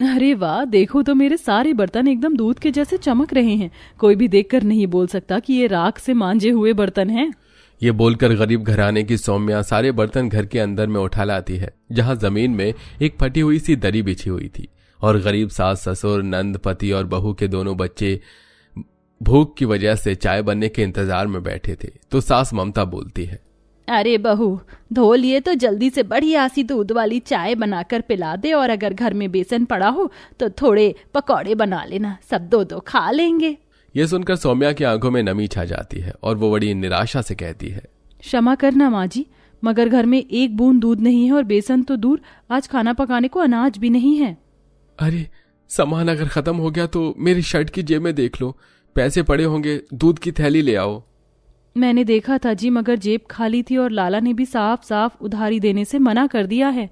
अरे वाह, देखो तो मेरे सारे बर्तन एकदम दूध के जैसे चमक रहे हैं। कोई भी देखकर नहीं बोल सकता कि ये राख से मांजे हुए बर्तन हैं। ये बोलकर गरीब घराने की सौम्या सारे बर्तन घर के अंदर में उठा लाती है, जहां जमीन में एक फटी हुई सी दरी बिछी हुई थी और गरीब सास ससुर, नंद, पति और बहू के दोनों बच्चे भूख की वजह से चाय बनने के इंतजार में बैठे थे। तो सास ममता बोलती है, अरे बहू, धो लिए तो जल्दी से बढ़िया सी दूध वाली चाय बनाकर पिला दे, और अगर घर में बेसन पड़ा हो तो थोड़े पकौड़े बना लेना, सब दो दो खा लेंगे। यह सुनकर सौम्या की आंखों में नमी छा जाती है और वो बड़ी निराशा से कहती है, क्षमा करना माँ जी, मगर घर में एक बूंद दूध नहीं है और बेसन तो दूर, आज खाना पकाने को अनाज भी नहीं है। अरे सामान अगर खत्म हो गया तो मेरी शर्ट की जेब में देख लो, पैसे पड़े होंगे, दूध की थैली ले आओ। मैंने देखा था जी, मगर जेब खाली थी और लाला ने भी साफ साफ उधारी देने से मना कर दिया है।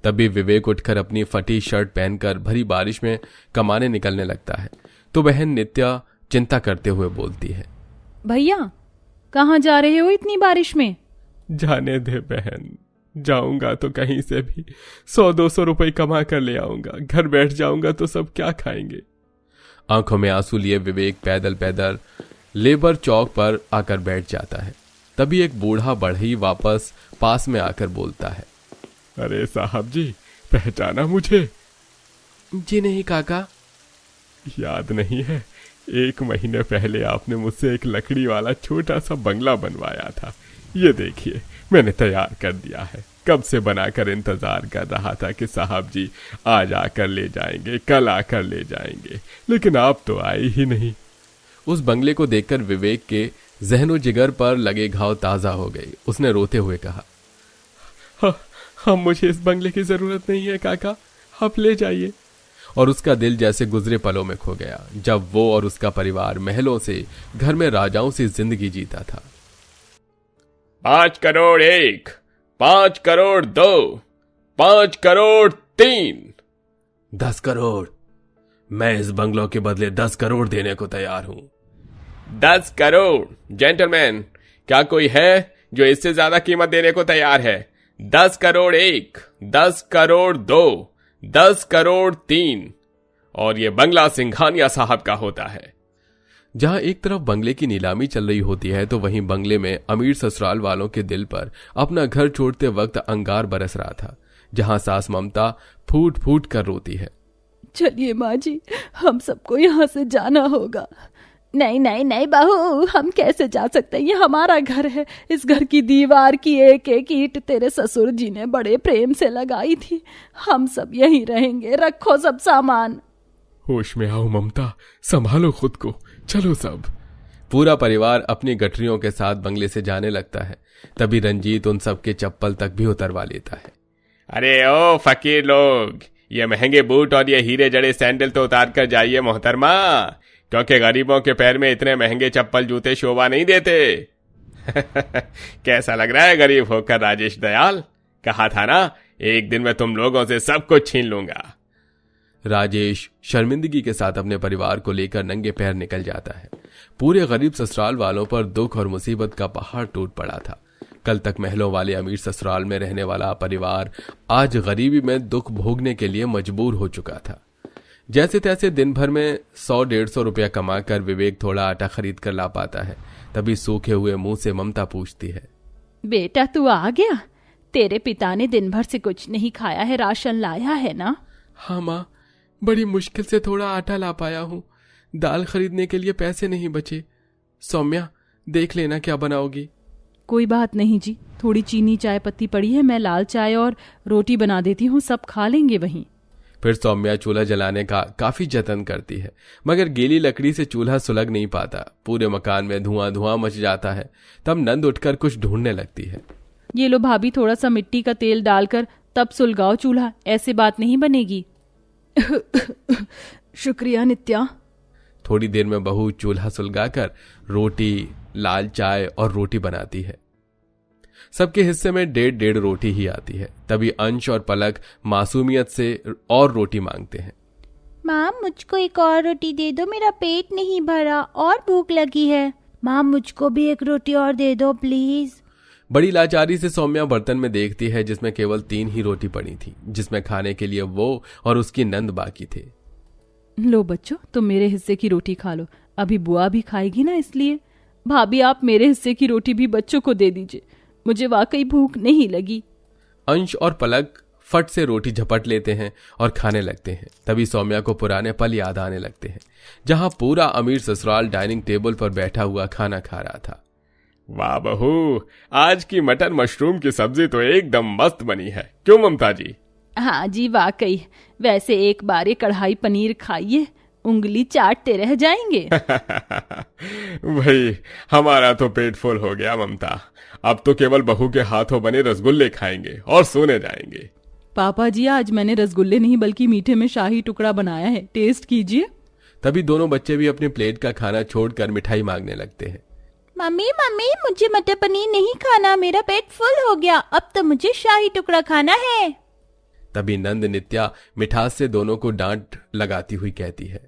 तभी विवेक उठकर अपनी फटी शर्ट पहनकर भरी बारिश में कमाने निकलने लगता है। तो बहन नित्या चिंता करते हुए बोलती है, भैया कहाँ जा रहे हो इतनी बारिश में? जाने दे बहन, जाऊंगा तो कहीं से भी 100-200 रुपए कमा कर ले आऊंगा, घर बैठ जाऊंगा तो सब क्या खाएंगे। आंखों में आंसू लिए विवेक पैदल पैदल लेबर चौक पर आकर बैठ जाता है। तभी एक बूढ़ा बढ़ई वापस पास में आकर बोलता है, अरे साहब जी, पहचाना मुझे? जी नहीं काका। याद नहीं है, 1 महीने पहले आपने मुझसे एक लकड़ी वाला छोटा सा बंगला बनवाया था। ये देखिए मैंने तैयार कर दिया है, कब से बनाकर इंतजार कर रहा था कि साहब जी आज आकर ले जाएंगे, कल आकर ले जाएंगे, लेकिन आप तो आए ही नहीं। उस बंगले को देखकर विवेक के जहनो जिगर पर लगे घाव ताजा हो गए। उसने रोते हुए कहा, हाँ, मुझे इस बंगले की जरूरत नहीं है काका, आप ले जाइए। और उसका दिल जैसे गुजरे पलों में खो गया, जब वो और उसका परिवार महलों से, घर में राजाओं से जिंदगी जीता था। 5 करोड़ 1, 5 करोड़ 2, 5 करोड़ 3, 10 करोड़। मैं इस बंगलों के बदले 10 करोड़ देने को तैयार हूं। 10 करोड़ जेंटलमैन, क्या कोई है जो इससे ज्यादा कीमत देने को तैयार है? 10 करोड़ 1, 10 करोड़ 2, 10 करोड़ 3, और ये बंगला सिंघानिया साहब का होता है। जहां एक तरफ बंगले की नीलामी चल रही होती है तो वहीं बंगले में अमीर ससुराल वालों के दिल पर अपना घर छोड़ते वक्त अंगार बरस रहा था, जहां सास ममता फूट फूट कर रोती है, चलिए माँ जी, हम सबको यहाँ से जाना होगा। नहीं नहीं नहीं बहू, हम कैसे जा सकते हैं, ये हमारा घर है। इस घर की दीवार की एक एक ईंट तेरे ससुर जी ने बड़े प्रेम से लगाई थी, हम सब यहीं रहेंगे, रखो सब सामान। होश में आओ ममता, संभालो खुद को, चलो सब। पूरा परिवार अपनी गठरियों के साथ बंगले से जाने लगता है। तभी रंजीत उन सबके चप्पल तक भी उतरवा लेता है। अरे ओ फकीर लोग, ये महंगे बूट और ये हीरे जड़े सैंडल तो उतार कर जाइए मोहतरमा, क्योंकि गरीबों के पैर में इतने महंगे चप्पल जूते शोभा नहीं देते। कैसा लग रहा है गरीब होकर राजेश दयाल? कहा था ना, एक दिन मैं तुम लोगों से सब कुछ छीन लूंगा। राजेश शर्मिंदगी के साथ अपने परिवार को लेकर नंगे पैर निकल जाता है। पूरे गरीब ससुराल वालों पर दुख और मुसीबत का पहाड़ टूट पड़ा था। कल तक महलों वाले अमीर ससुराल में रहने वाला परिवार आज गरीबी में दुख भोगने के लिए मजबूर हो चुका था। जैसे तैसे दिन भर में 100-150 रुपया कमाकर विवेक थोड़ा आटा खरीद कर ला पाता है। तभी सूखे हुए मुंह से ममता पूछती है, बेटा तू आ गया? तेरे पिता ने दिन भर से कुछ नहीं खाया है, राशन लाया है ना? हाँ माँ, बड़ी मुश्किल से थोड़ा आटा ला पाया हूँ, दाल खरीदने के लिए पैसे नहीं बचे। सौम्या देख लेना क्या बनाओगी। कोई बात नहीं जी, थोड़ी चीनी चाय पत्ती पड़ी है, मैं लाल चाय और रोटी बना देती हूँ, सब खा लेंगे वहीं। फिर सौम्या चूल्हा जलाने का काफी जतन करती है, मगर गीली लकड़ी से चूल्हा सुलग नहीं पाता। पूरे मकान में धुआं धुआं मच जाता है। तब नंद उठकर कुछ ढूंढने लगती है। ये लो भाभी, थोड़ा सा मिट्टी का तेल डालकर तब सुलगाओ चूल्हा, ऐसे बात नहीं बनेगी। शुक्रिया नित्या। थोड़ी देर में बहू चूल्हा सुलगाकर रोटी, लाल चाय और रोटी बनाती है। सबके हिस्से में 1.5 रोटी ही आती है। तभी अंश और पलक मासूमियत से और रोटी मांगते हैं। माँ मुझको एक और रोटी दे दो, मेरा पेट नहीं भरा और भूख लगी है। माँ मुझको भी एक रोटी और दे दो प्लीज। बड़ी लाचारी से सौम्या बर्तन में देखती है जिसमें केवल 3 ही रोटी पड़ी थी, जिसमें खाने के लिए वो और उसकी नंद बाकी थे। लो बच्चों, तुम मेरे हिस्से की रोटी खा लो, अभी बुआ भी खाएगी ना, इसलिए। भाभी आप मेरे हिस्से की रोटी भी बच्चों को दे दीजिए, मुझे वाकई भूख नहीं लगी। अंश और पलक फट से रोटी झपट लेते हैं और खाने लगते हैं। तभी सौम्या को पुराने पल याद आने लगते हैं, जहां पूरा अमीर ससुराल डाइनिंग टेबल पर बैठा हुआ खाना खा रहा था। वाह बहू, आज की मटर मशरूम की सब्जी तो एकदम मस्त बनी है, क्यों ममता जी? हाँ जी वाकई, वैसे एक बार ये कढ़ाई पनीर खाइए, उंगली चाटते रह जाएंगे। भाई हमारा तो पेट फुल हो गया ममता, अब तो केवल बहू के हाथों बने रसगुल्ले खाएंगे और सोने जाएंगे। पापा जी आज मैंने रसगुल्ले नहीं बल्कि मीठे में शाही टुकड़ा बनाया है, टेस्ट कीजिए। तभी दोनों बच्चे भी अपनी प्लेट का खाना छोड़कर मिठाई मांगने लगते हैं। मम्मी मम्मी मुझे मटर पनीर नहीं खाना, मेरा पेट फुल हो गया, अब तो मुझे शाही टुकड़ा खाना है। तभी नंद नित्या मिठास से दोनों को डांट लगाती हुई कहती है,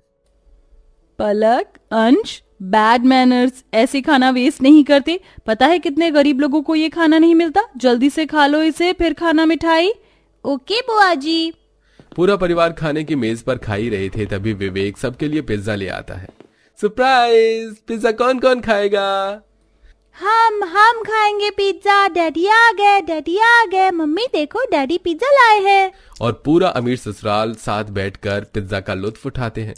पलक, अंश, बैड मैनर्स, ऐसे खाना वेस्ट नहीं करते। पता है कितने गरीब लोगों को ये खाना नहीं मिलता, जल्दी से खा लो इसे, फिर खाना मिठाई। ओके बुआ जी। पूरा परिवार खाने की मेज पर खा ही रहे थे, तभी विवेक सबके लिए पिज्जा ले आता है। सरप्राइज, पिज्जा कौन कौन खाएगा? हम खाएंगे पिज्जा, डैडी आ गए, मम्मी देखो डैडी पिज्जा लाए हैं। और पूरा अमीर ससुराल साथ बैठकर पिज्जा का लुत्फ उठाते हैं।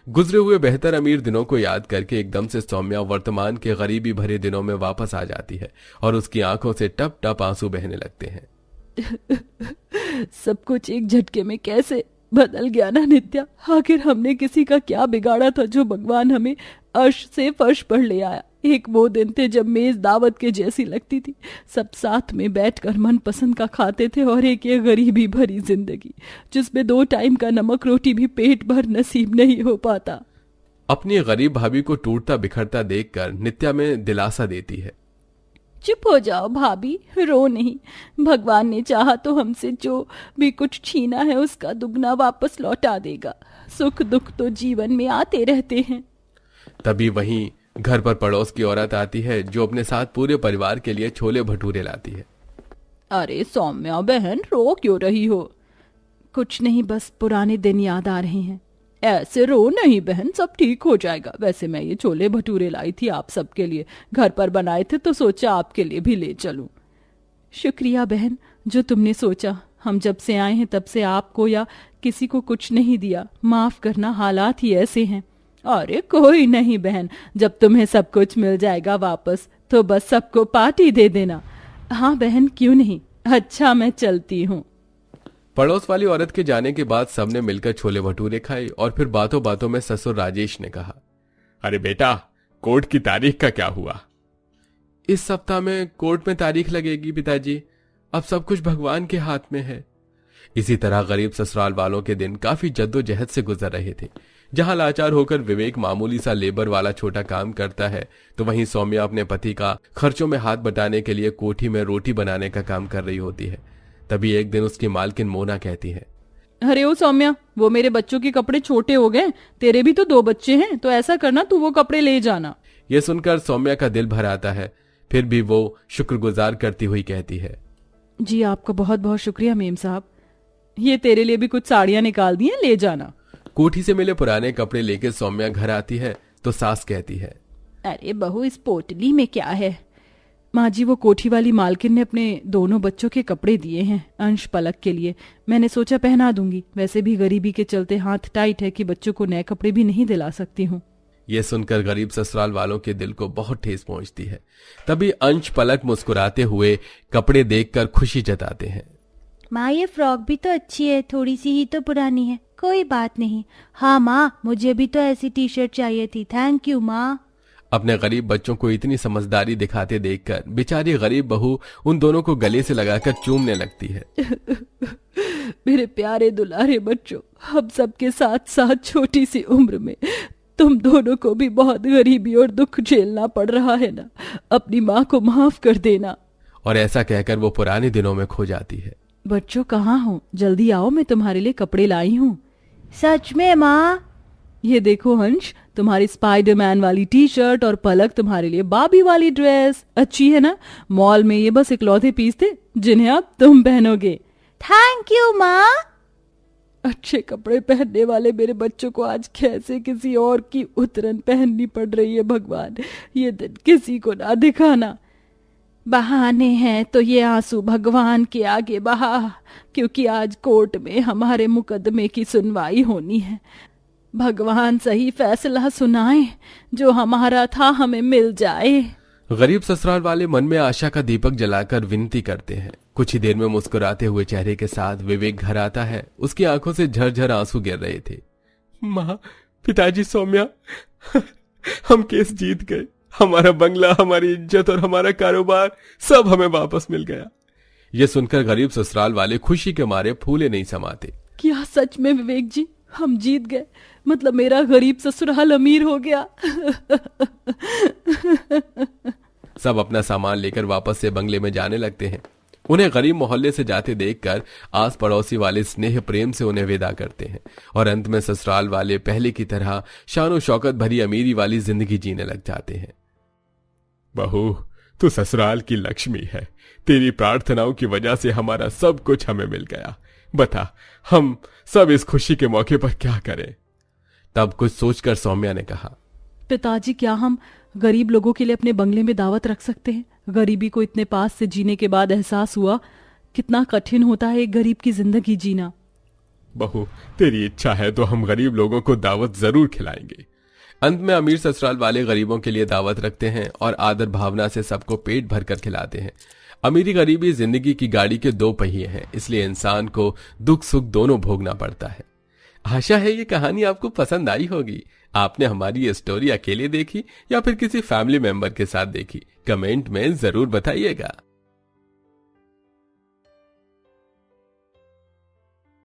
गुजरे हुए बेहतर अमीर दिनों को याद करके एकदम से सौम्या वर्तमान के गरीबी भरे दिनों में वापस आ जाती है और उसकी आंखों से टप टप आंसू बहने लगते हैं। सब कुछ एक झटके में कैसे बदल गया ना नित्या, आखिर हमने किसी का क्या बिगाड़ा था जो भगवान हमें अर्श से फर्श पर ले आया। एक वो दिन थे जब मेज दावत के जैसी लगती थी, सब साथ में बैठकर मनपसंद का खाते थे, और एक ये गरीबी भरी जिंदगी जिसमें 2 टाइम का नमक रोटी भी पेट भर नसीब नहीं हो पाता। अपनी गरीब भाभी को टूटता बिखरता देखकर नित्या में दिलासा देती है, चुप हो जाओ भाभी, रो नहीं, भगवान ने चाहा तो हमसे जो भी कुछ छीना है उसका दुगना वापस लौटा देगा। सुख दुख तो जीवन में आते रहते हैं। तभी वहीं घर पर पड़ोस की औरत आती है जो अपने साथ पूरे परिवार के लिए छोले भटूरे लाती है। अरे सौम्या बहन, रो क्यों रही हो? कुछ नहीं, बस पुराने दिन याद आ रहे हैं। ऐसे रो नहीं बहन, सब ठीक हो जाएगा। वैसे मैं ये छोले भटूरे लाई थी आप सबके लिए, घर पर बनाए थे तो सोचा आपके लिए भी ले चलूं। शुक्रिया बहन, जो तुमने सोचा। हम जब से आए हैं तब से आपको या किसी को कुछ नहीं दिया, माफ करना, हालात ही ऐसे हैं। अरे कोई नहीं बहन, जब तुम्हें सब कुछ मिल जाएगा वापस तो बस सबको पार्टी दे देना। हाँ बहन, क्यों नहीं। अच्छा मैं चलती हूँ। पड़ोस वाली औरत के जाने के बाद सबने मिलकर छोले भटूरे खाए और फिर बातों बातों में ससुर राजेश ने कहा, अरे बेटा, कोर्ट की तारीख का क्या हुआ? इस सप्ताह में कोर्ट में तारीख लगेगी पिताजी, अब सब कुछ भगवान के हाथ में है। इसी तरह गरीब ससुराल वालों के दिन काफी जद्दोजहद से गुजर रहे थे। जहां लाचार होकर विवेक मामूली सा लेबर वाला छोटा काम करता है, तो वहीं सौम्या अपने पति का खर्चों में हाथ बटाने के लिए कोठी में रोटी बनाने का काम कर रही होती है। तभी एक दिन उसकी मालकिन मोना कहती है, अरे ओ सौम्या, वो मेरे बच्चों के कपड़े छोटे हो गए, तेरे भी तो 2 बच्चे हैं, तो ऐसा करना तू वो कपड़े ले जाना। यह सुनकर सौम्या का दिल भर आता है, फिर भी वो शुक्रगुजार करती हुई कहती है, जी आपका बहुत बहुत शुक्रिया मेम साहब, ये तेरे लिए भी कुछ साड़ियां निकाल दी हैं, ले जाना। कोठी से मिले पुराने कपड़े लेकर सौम्या घर आती है तो सास कहती है, अरे बहू, इस पोटली में क्या है? माँ जी, वो कोठी वाली मालकिन ने अपने दोनों बच्चों के कपड़े दिए हैं अंश पलक के लिए, मैंने सोचा पहना दूंगी। वैसे भी गरीबी के चलते हाथ टाइट है कि बच्चों को नए कपड़े भी नहीं दिला सकती हूँ। यह सुनकर गरीब ससुराल वालों के दिल को बहुत ठेस पहुंचती है। तभी अंश पलक मुस्कुराते हुए कपड़े देखकर खुशी जताते हैं, माँ ये फ्रॉक भी तो अच्छी है, थोड़ी सी ही तो पुरानी है, कोई बात नहीं। हाँ माँ, मुझे भी तो ऐसी टी शर्ट चाहिए थी, थैंक यू माँ। अपने गरीब बच्चों को इतनी समझदारी दिखाते देखकर बेचारी गरीब बहू उन दोनों को गले से लगाकर चूमने लगती है। मेरे प्यारे दुलारे बच्चों, हम सबके साथ साथ छोटी सी उम्र में तुम दोनों को भी बहुत गरीबी और दुख झेलना पड़ रहा है ना, अपनी माँ को माफ कर देना। और ऐसा कहकर वो पुराने दिनों में खो जाती है। बच्चों कहाँ हो, जल्दी आओ, मैं तुम्हारे लिए कपड़े लाई हूँ। सच में माँ? ये देखो हंस, तुम्हारी स्पाइडरमैन वाली टी शर्ट और पलक तुम्हारे लिए बाबी वाली ड्रेस अच्छी है ना। मॉल में ये बस इकलौते पीस थे जिन्हें अब तुम पहनोगे। थैंक यू माँ। अच्छे कपड़े पहनने वाले मेरे बच्चों को आज कैसे किसी और की उतरन पहननी पड़ रही है। भगवान, ये दिन किसी को ना दिखाना। बहाने हैं तो ये आंसू भगवान के आगे बहा, क्योंकि आज कोर्ट में हमारे मुकदमे की सुनवाई होनी है। भगवान सही फैसला सुनाए, जो हमारा था हमें मिल जाए। गरीब ससुराल वाले मन में आशा का दीपक जलाकर विनती करते हैं। कुछ ही देर में मुस्कुराते हुए चेहरे के साथ विवेक घर आता है। उसकी आंखों से झरझर आंसू गिर रहे थे। माँ, पिताजी, सौम्या, हम केस जीत गए। हमारा बंगला, हमारी इज्जत और हमारा कारोबार सब हमें वापस मिल गया। ये सुनकर गरीब ससुराल वाले खुशी के मारे फूले नहीं समाते। क्या सच में विवेक जी हम जीत गए? मतलब मेरा गरीब ससुराल अमीर हो गया। सब अपना सामान लेकर वापस से बंगले में जाने लगते हैं। उन्हें गरीब मोहल्ले से जाते देखकर आस पड़ोसी वाले स्नेह प्रेम से उन्हें विदा करते हैं और अंत में ससुराल वाले पहले की तरह शानो शौकत भरी अमीरी वाली जिंदगी जीने लग जाते हैं। बहू, तू ससुराल की लक्ष्मी है। तेरी प्रार्थनाओं की वजह से हमारा सब कुछ हमें मिल गया। बता, हम सब इस खुशी के मौके पर क्या करें? तब कुछ सोचकर सौम्या ने कहा, पिताजी, क्या हम गरीब लोगों के लिए अपने बंगले में दावत रख सकते हैं? गरीबी को इतने पास से जीने के बाद एहसास हुआ कितना कठिन होता है एक गरीब की जिंदगी जीना। बहू, तेरी इच्छा है तो हम गरीब लोगों को दावत जरूर खिलाएंगे। अंत में अमीर ससुराल वाले गरीबों के लिए दावत रखते हैं और आदर भावना से सबको पेट भरकर खिलाते हैं। अमीरी गरीबी जिंदगी की गाड़ी के दो पहिए हैं, इसलिए इंसान को दुख सुख दोनों भोगना पड़ता है। आशा है ये कहानी आपको पसंद आई होगी। आपने हमारी ये स्टोरी अकेले देखी या फिर किसी फैमिली मेंबर के साथ देखी? कमेंट में जरूर बताइएगा।